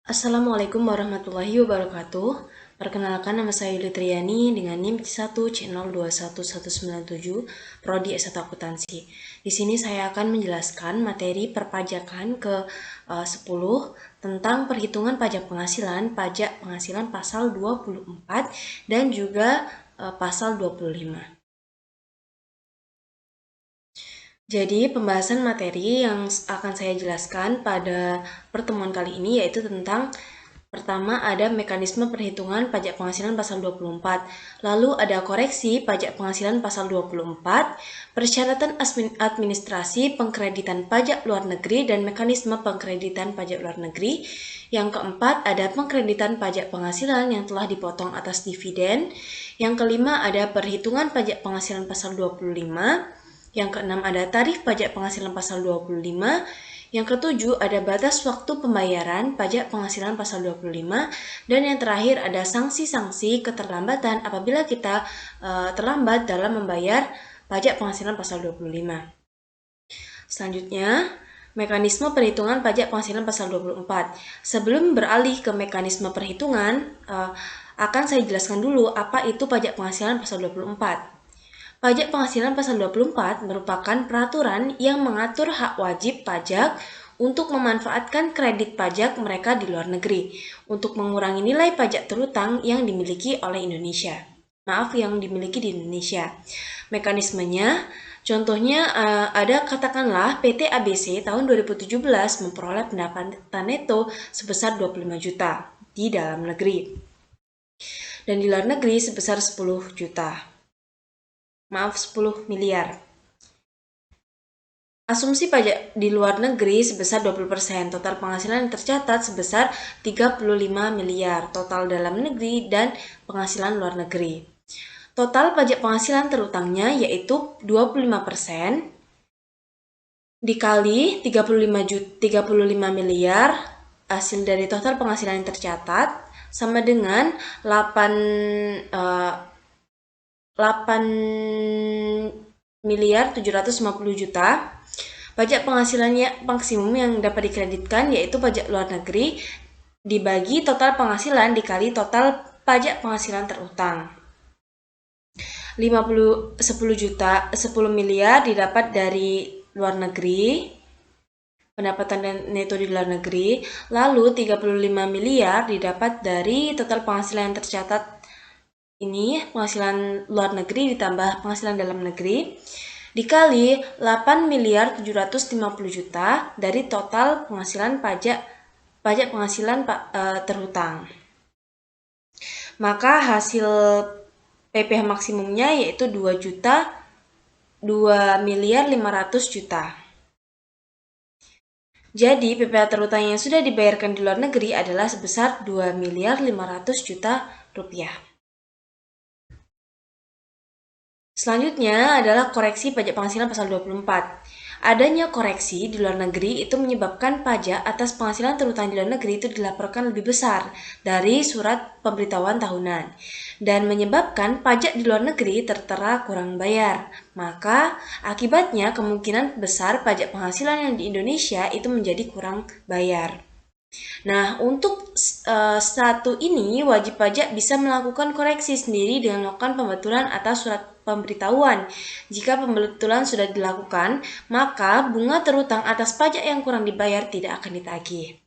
Assalamualaikum warahmatullahi wabarakatuh. Perkenalkan, nama saya Yuli Triani dengan NIM 1C021197, Prodi S1 Akuntansi. Di sini saya akan menjelaskan materi perpajakan ke-10 tentang perhitungan pajak penghasilan pasal 24 dan juga pasal 25. Jadi, pembahasan materi yang akan saya jelaskan pada pertemuan kali ini yaitu tentang pertama ada mekanisme perhitungan pajak penghasilan pasal 24, lalu ada koreksi pajak penghasilan pasal 24, persyaratan administrasi pengkreditan pajak luar negeri dan mekanisme pengkreditan pajak luar negeri. Yang keempat ada pengkreditan pajak penghasilan yang telah dipotong atas dividen. Yang kelima ada perhitungan pajak penghasilan pasal 25. Yang keenam ada tarif pajak penghasilan pasal 25. Yang ketujuh ada batas waktu pembayaran pajak penghasilan pasal 25. Dan yang terakhir ada sanksi-sanksi keterlambatan apabila kita terlambat dalam membayar pajak penghasilan pasal 25. Selanjutnya, mekanisme perhitungan pajak penghasilan pasal 24. Sebelum beralih ke mekanisme perhitungan, akan saya jelaskan dulu apa itu pajak penghasilan pasal 24. Pajak penghasilan pasal 24 merupakan peraturan yang mengatur hak wajib pajak untuk memanfaatkan kredit pajak mereka di luar negeri untuk mengurangi nilai pajak terhutang yang dimiliki oleh Indonesia. Yang dimiliki di Indonesia. Mekanismenya, contohnya ada katakanlah PT ABC tahun 2017 memperoleh pendapatan neto sebesar 25 juta di dalam negeri dan di luar negeri sebesar 10 miliar. Asumsi pajak di luar negeri sebesar 20%, total penghasilan yang tercatat sebesar 35 miliar, total dalam negeri dan penghasilan luar negeri. Total pajak penghasilan terutangnya yaitu 25% dikali 35 miliar hasil dari total penghasilan yang tercatat sama dengan 8 miliar 750 juta. Pajak penghasilannya maksimum yang dapat dikreditkan yaitu pajak luar negeri dibagi total penghasilan dikali total pajak penghasilan terutang. 10 miliar didapat dari luar negeri, pendapatan neto di luar negeri, lalu 35 miliar didapat dari total penghasilan yang tercatat ini, penghasilan luar negeri ditambah penghasilan dalam negeri, dikali 8 miliar 750 juta dari total penghasilan pajak penghasilan terhutang. Maka hasil PPh maksimumnya yaitu 2 miliar 500 juta. Jadi PPh terhutang yang sudah dibayarkan di luar negeri adalah sebesar 2 miliar 500 juta rupiah. Selanjutnya adalah koreksi pajak penghasilan pasal 24. Adanya koreksi di luar negeri itu menyebabkan pajak atas penghasilan terutang di luar negeri itu dilaporkan lebih besar dari surat pemberitahuan tahunan dan menyebabkan pajak di luar negeri tertera kurang bayar. Maka akibatnya kemungkinan besar pajak penghasilan yang di Indonesia itu menjadi kurang bayar. Nah, untuk satu ini wajib pajak bisa melakukan koreksi sendiri dengan melakukan pembetulan atas surat pemberitahuan. Jika pembetulan sudah dilakukan, maka bunga terhutang atas pajak yang kurang dibayar tidak akan ditagih.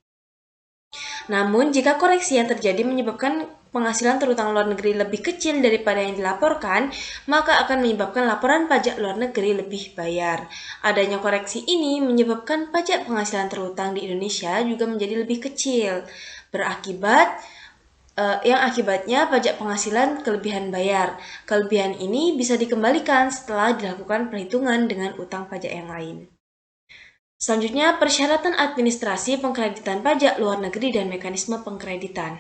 Namun, jika koreksi yang terjadi menyebabkan penghasilan terhutang luar negeri lebih kecil daripada yang dilaporkan, maka akan menyebabkan laporan pajak luar negeri lebih bayar. Adanya koreksi ini menyebabkan pajak penghasilan terhutang di Indonesia juga menjadi lebih kecil, yang akibatnya pajak penghasilan kelebihan bayar. Kelebihan ini bisa dikembalikan setelah dilakukan perhitungan dengan utang pajak yang lain. Selanjutnya, persyaratan administrasi pengkreditan pajak luar negeri dan mekanisme pengkreditan.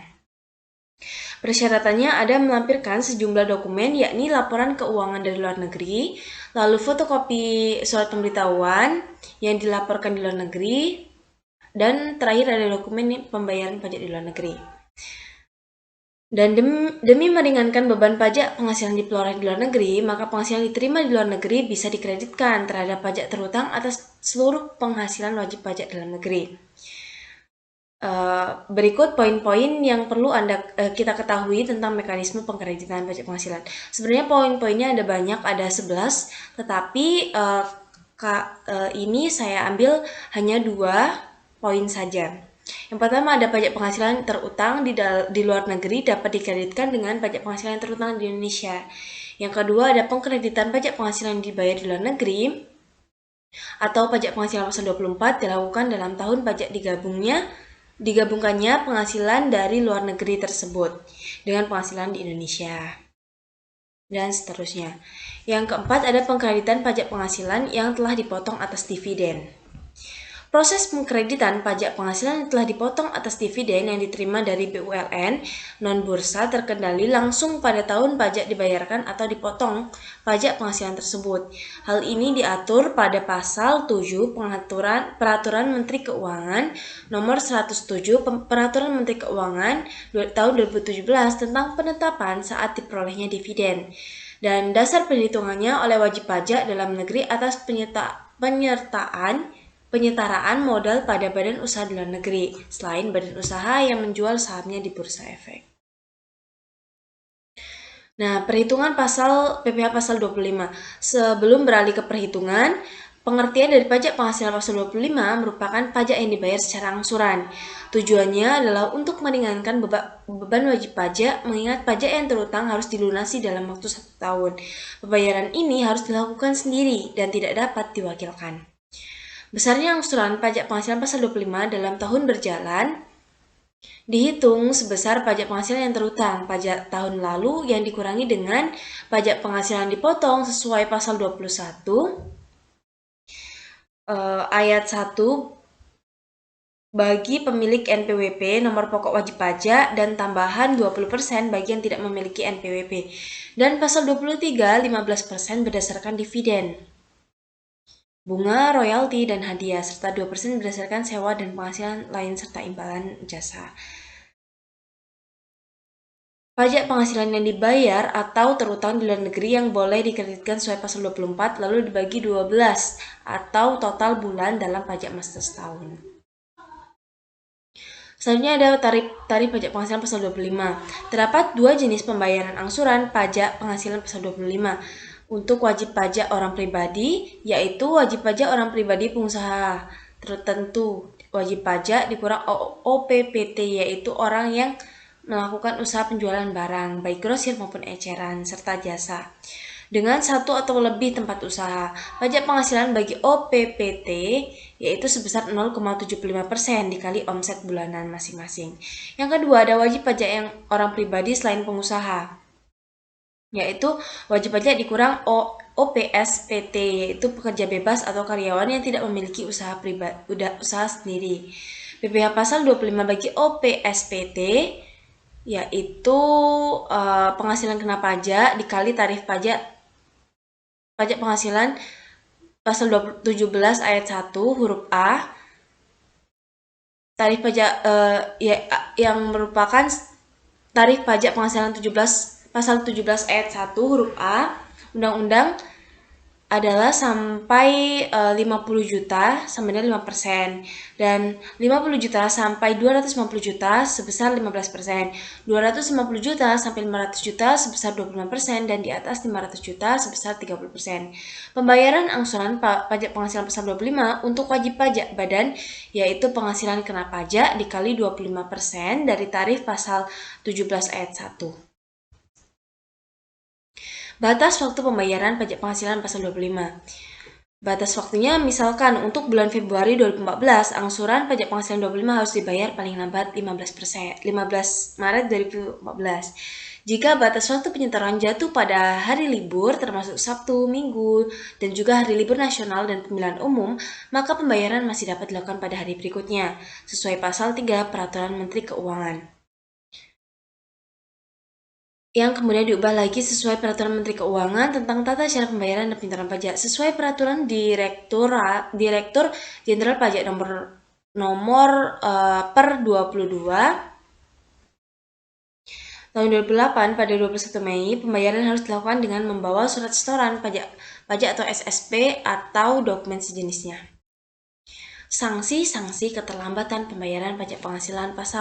Persyaratannya ada melampirkan sejumlah dokumen yakni laporan keuangan dari luar negeri, lalu fotokopi surat pemberitahuan yang dilaporkan di luar negeri, dan terakhir ada dokumen pembayaran pajak di luar negeri. Dan demi meringankan beban pajak penghasilan diperoleh di luar negeri, maka penghasilan diterima di luar negeri bisa dikreditkan terhadap pajak terhutang atas seluruh penghasilan wajib pajak dalam negeri. Berikut poin-poin yang perlu kita ketahui tentang mekanisme pengkreditan pajak penghasilan. Sebenarnya poin-poinnya ada banyak, ada 11, tetapi ini saya ambil hanya 2 poin saja. Yang pertama ada pajak penghasilan terutang di luar negeri dapat dikreditkan dengan pajak penghasilan terutang di Indonesia. Yang kedua ada pengkreditan pajak penghasilan dibayar di luar negeri atau pajak penghasilan pasal 24 dilakukan dalam tahun pajak digabungkannya penghasilan dari luar negeri tersebut dengan penghasilan di Indonesia, dan seterusnya. Yang keempat ada pengkreditan pajak penghasilan yang telah dipotong atas dividen. Proses pengkreditan pajak penghasilan yang telah dipotong atas dividen yang diterima dari BUMN non-bursa terkendali langsung pada tahun pajak dibayarkan atau dipotong pajak penghasilan tersebut. Hal ini diatur pada pasal 7 Peraturan Menteri Keuangan nomor 107 Peraturan Menteri Keuangan tahun 2017 tentang penetapan saat diperolehnya dividen dan dasar perhitungannya oleh wajib pajak dalam negeri atas penyetaraan modal pada badan usaha di luar negeri, selain badan usaha yang menjual sahamnya di Bursa Efek. Nah, perhitungan PPh pasal 25. Sebelum beralih ke perhitungan, pengertian dari pajak penghasilan pasal 25 merupakan pajak yang dibayar secara angsuran. Tujuannya adalah untuk meringankan beban wajib pajak, mengingat pajak yang terutang harus dilunasi dalam waktu 1 tahun. Pembayaran ini harus dilakukan sendiri dan tidak dapat diwakilkan. Besarnya angsuran pajak penghasilan pasal 25 dalam tahun berjalan dihitung sebesar pajak penghasilan yang terutang pajak tahun lalu yang dikurangi dengan pajak penghasilan dipotong sesuai pasal 21 ayat 1 bagi pemilik NPWP nomor pokok wajib pajak dan tambahan 20% bagi yang tidak memiliki NPWP. Dan pasal 23 15% berdasarkan dividen, bunga, royalti, dan hadiah, serta 2% berdasarkan sewa dan penghasilan lain serta imbalan jasa. Pajak penghasilan yang dibayar atau terutang di luar negeri yang boleh dikreditkan sesuai pasal 24 lalu dibagi 12 atau total bulan dalam pajak masa setahun. Selanjutnya ada tarif pajak penghasilan pasal 25. Terdapat 2 jenis pembayaran angsuran pajak penghasilan pasal 25. Untuk wajib pajak orang pribadi, yaitu wajib pajak orang pribadi pengusaha tertentu. Wajib pajak dikurang OPPT, yaitu orang yang melakukan usaha penjualan barang, baik grosir maupun eceran, serta jasa, dengan 1 atau lebih tempat usaha. Pajak penghasilan bagi OPPT yaitu sebesar 0,75% dikali omset bulanan masing-masing. Yang kedua ada wajib pajak yang orang pribadi selain pengusaha, yaitu wajib pajak dikurang OPSPT, yaitu pekerja bebas atau karyawan yang tidak memiliki usaha sendiri. PPh pasal 25 bagi OPSPT yaitu penghasilan kena pajak dikali tarif pajak penghasilan pasal 17 ayat 1 huruf A, tarif pajak yang merupakan tarif pajak penghasilan pasal 17 ayat 1 huruf A Undang-Undang adalah sampai 50 juta sama dengan 5%, dan 50 juta sampai 250 juta sebesar 15%, 250 juta sampai 500 juta sebesar 25%, dan di atas 500 juta sebesar 30%. Pembayaran angsuran pajak penghasilan pasal 25 untuk wajib pajak badan yaitu penghasilan kena pajak dikali 25% dari tarif pasal 17 ayat 1. Batas waktu pembayaran pajak penghasilan pasal 25. Batas waktunya misalkan untuk bulan Februari 2014, angsuran pajak penghasilan 25 harus dibayar paling lambat 15 Maret 2014. Jika batas waktu penyetoran jatuh pada hari libur termasuk Sabtu, Minggu, dan juga hari libur nasional dan pemilihan umum, maka pembayaran masih dapat dilakukan pada hari berikutnya, sesuai pasal 3 Peraturan Menteri Keuangan, yang kemudian diubah lagi sesuai Peraturan Menteri Keuangan tentang tata cara pembayaran dan penyetoran pajak sesuai Peraturan Direktur Jenderal Pajak nomor per 22 tahun 2008 pada 21 Mei, pembayaran harus dilakukan dengan membawa surat setoran pajak atau SSP atau dokumen sejenisnya. sanksi-sanksi keterlambatan pembayaran pajak penghasilan pasal